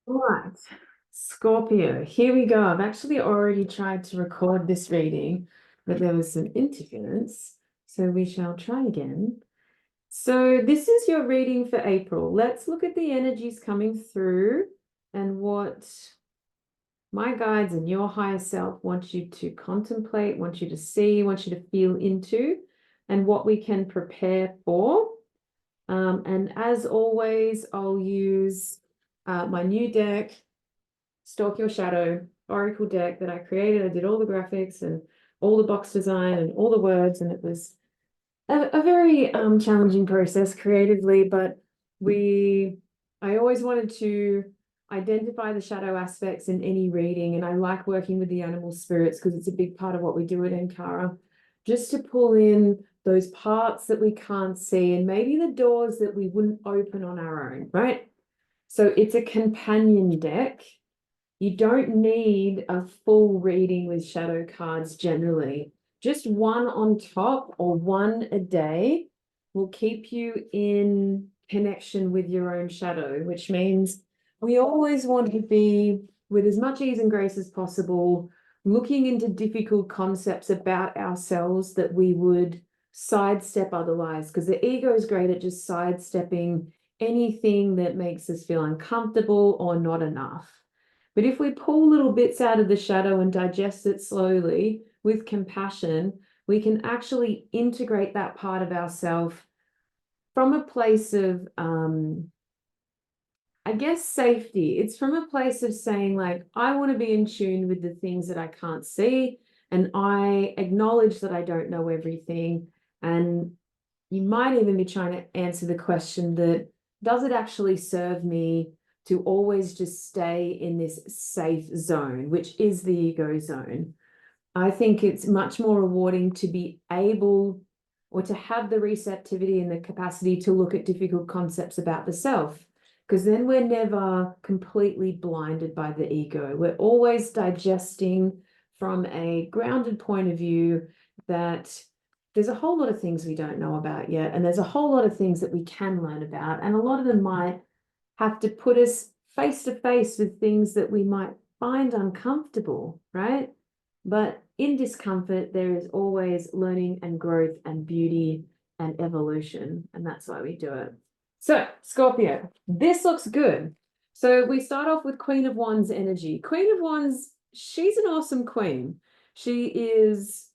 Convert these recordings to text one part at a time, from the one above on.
All right, Scorpio, here we go. I've actually already tried to record this reading, but there was some interference, so we shall try again. So this is your reading for April. Let's look at the energies coming through and what my guides and your higher self want you to contemplate, want you to see, want you to feel into, and what we can prepare for. And as always, I'll use my new deck, Stalk Your Shadow Oracle deck that I created. I did all the graphics and all the box design and all the words, and it was a very challenging process creatively, but I always wanted to identify the shadow aspects in any reading, and I like working with the animal spirits because it's a big part of what we do at Ankara, just to pull in those parts that we can't see and maybe the doors that we wouldn't open on our own, right? So it's a companion deck. You don't need a full reading with shadow cards generally. Just one on top or one a day will keep you in connection with your own shadow, which means we always want to be with as much ease and grace as possible, looking into difficult concepts about ourselves that we would sidestep otherwise, because the ego is great at just sidestepping anything that makes us feel uncomfortable or not enough. But if we pull little bits out of the shadow and digest it slowly with compassion, we can actually integrate that part of ourselves from a place of, I guess, safety. It's from a place of saying, like, I want to be in tune with the things that I can't see, and I acknowledge that I don't know everything. And you might even be trying to answer the question that, does it actually serve me to always just stay in this safe zone, which is the ego zone? I think it's much more rewarding to be able or to have the receptivity and the capacity to look at difficult concepts about the self, because then we're never completely blinded by the ego. We're always digesting from a grounded point of view that there's a whole lot of things we don't know about yet, and there's a whole lot of things that we can learn about, and a lot of them might have to put us face to face with things that we might find uncomfortable, right? But in discomfort, there is always learning and growth and beauty and evolution, and that's why we do it. So, Scorpio, this looks good. So we start off with Queen of Wands energy. Queen of Wands, she's an awesome queen. She is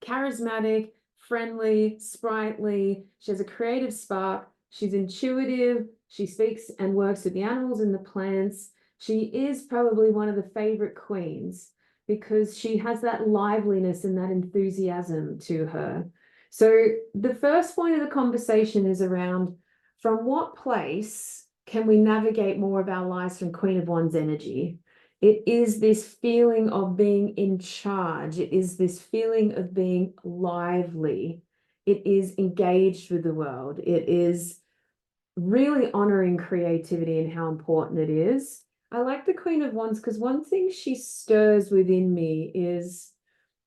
charismatic, friendly, sprightly. She has a creative spark. She's intuitive. She speaks and works with the animals and the plants. She is probably one of the favorite queens because she has that liveliness and that enthusiasm to her. So the first point of the conversation is around, from what place can we navigate more of our lives from Queen of Wands energy? It is this feeling of being in charge. It is this feeling of being lively. It is engaged with the world. It is really honoring creativity and how important it is. I like the Queen of Wands because one thing she stirs within me is,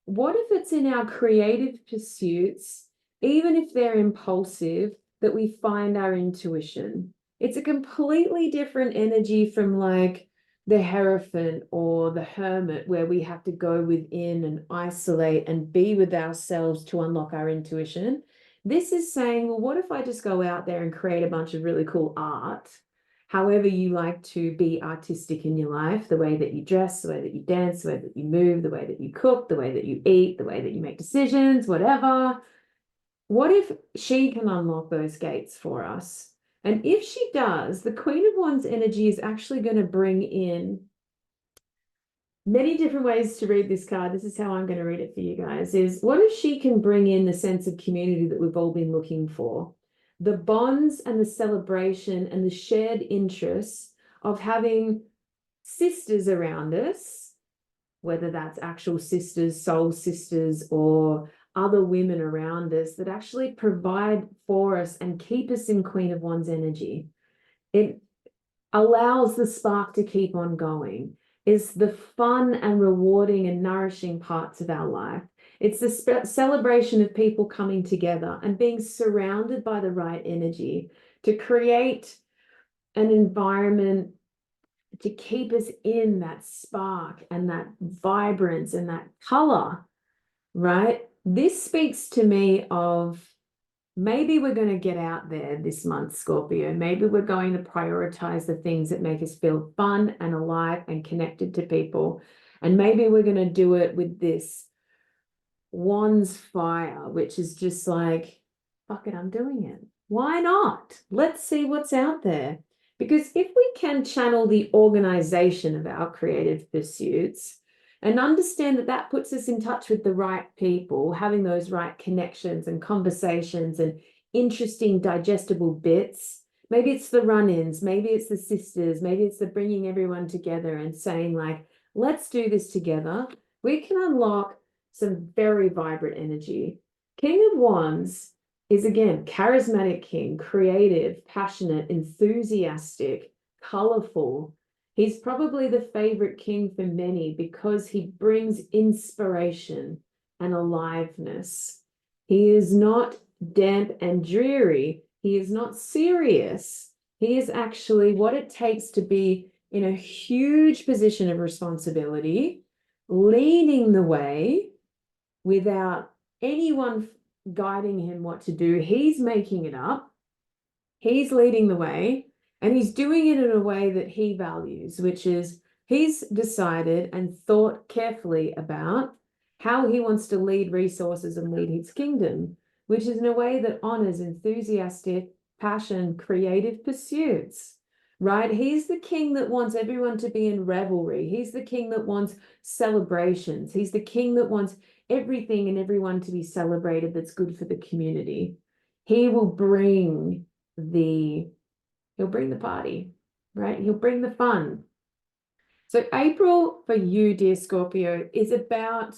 what if it's in our creative pursuits, even if they're impulsive, that we find our intuition? It's a completely different energy from like the Hierophant or the Hermit, where we have to go within and isolate and be with ourselves to unlock our intuition. This is saying, well, what if I just go out there and create a bunch of really cool art? However you like to be artistic in your life, the way that you dress, the way that you dance, the way that you move, the way that you cook, the way that you eat, the way that you make decisions, whatever. What if she can unlock those gates for us? And if she does, the Queen of Wands energy is actually going to bring in many different ways to read this card. This is how I'm going to read it for you guys, is what if she can bring in the sense of community that we've all been looking for? The bonds and the celebration and the shared interests of having sisters around us, whether that's actual sisters, soul sisters, or other women around us that actually provide for us and keep us in Queen of Wands energy. It allows the spark to keep on going. Is the fun and rewarding and nourishing parts of our life. It's the celebration of people coming together and being surrounded by the right energy to create an environment to keep us in that spark and that vibrance and that color, right? This speaks to me of maybe we're going to get out there this month, Scorpio. Maybe we're going to prioritize the things that make us feel fun and alive and connected to people. And maybe we're going to do it with this Wands fire, which is just like, fuck it, I'm doing it. Why not? Let's see what's out there. Because if we can channel the organization of our creative pursuits and understand that that puts us in touch with the right people, having those right connections and conversations and interesting digestible bits, maybe it's the run-ins, maybe it's the sisters, maybe it's the bringing everyone together and saying like, let's do this together. We can unlock some very vibrant energy. King of Wands is again charismatic king, creative, passionate, enthusiastic, colorful. He's probably the favorite king for many because he brings inspiration and aliveness. He is not damp and dreary. He is not serious. He is actually what it takes to be in a huge position of responsibility, leading the way without anyone guiding him what to do. He's making it up. He's leading the way, and he's doing it in a way that he values, which is he's decided and thought carefully about how he wants to lead resources and lead his kingdom, which is in a way that honors enthusiastic, passion, creative pursuits. Right? He's the king that wants everyone to be in revelry. He's the king that wants celebrations. He's the king that wants everything and everyone to be celebrated that's good for the community. He will bring he'll bring the party, right? He'll bring the fun. So April for you, dear Scorpio, is about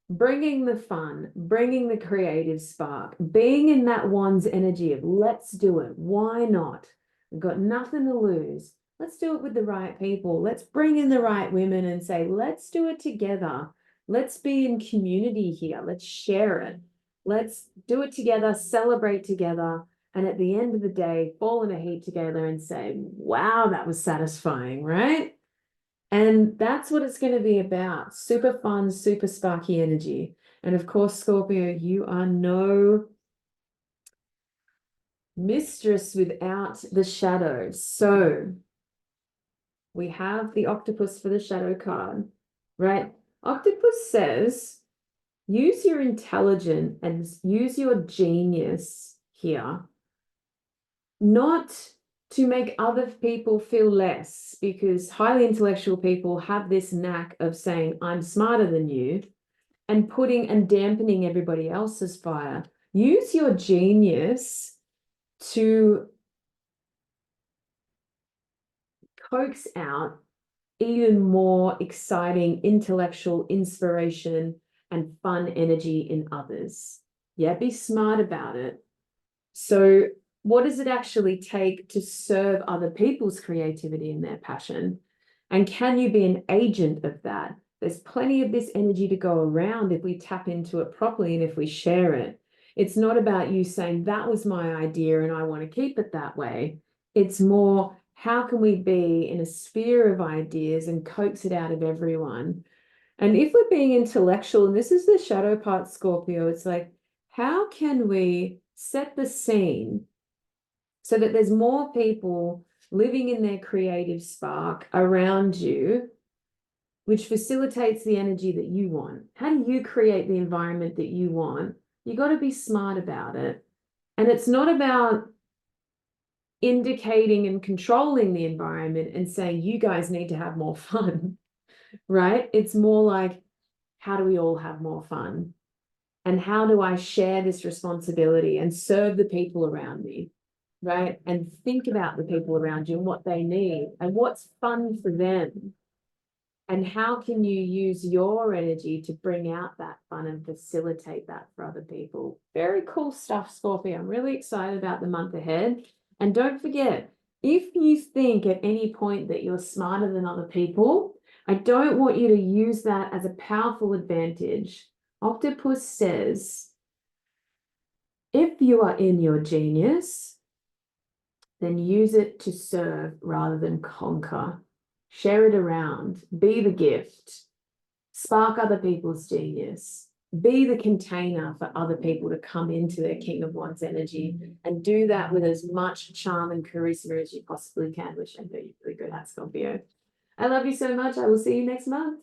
bringing the fun, bringing the creative spark, being in that one's energy of let's do it. Why not? We've got nothing to lose. Let's do it with the right people. Let's bring in the right women and say, let's do it together. Let's be in community here. Let's share it. Let's do it together, celebrate together. And at the end of the day, fall in a heap together and say, wow, that was satisfying, right? And that's what it's going to be about. Super fun, super sparky energy. And of course, Scorpio, you are no mistress without the shadow. So we have the octopus for the shadow card, right? Octopus says, use your intelligence and use your genius here, not to make other people feel less, because highly intellectual people have this knack of saying, I'm smarter than you, and putting and dampening everybody else's fire. Use your genius to coax out even more exciting intellectual inspiration and fun energy in others. Yeah, be smart about it. So what does it actually take to serve other people's creativity and their passion? And can you be an agent of that? There's plenty of this energy to go around if we tap into it properly and if we share it. It's not about you saying, that was my idea and I want to keep it that way. It's more, how can we be in a sphere of ideas and coax it out of everyone? And if we're being intellectual, and this is the shadow part, Scorpio, it's like, how can we set the scene so that there's more people living in their creative spark around you, which facilitates the energy that you want? How do you create the environment that you want? You got to be smart about it. And it's not about indicating and controlling the environment and saying, you guys need to have more fun, right? It's more like, how do we all have more fun? And how do I share this responsibility and serve the people around me, right? And think about the people around you and what they need and what's fun for them. And how can you use your energy to bring out that fun and facilitate that for other people? Very cool stuff, Scorpio. I'm really excited about the month ahead. And don't forget, if you think at any point that you're smarter than other people, I don't want you to use that as a powerful advantage. Octopus says, if you are in your genius, then use it to serve rather than conquer. share it around, be the gift, spark other people's genius, be the container for other people to come into their King of Wands energy, and do that with as much charm and charisma as you possibly can, which I know you're really good at, Scorpio. I love you so much. I will see you next month.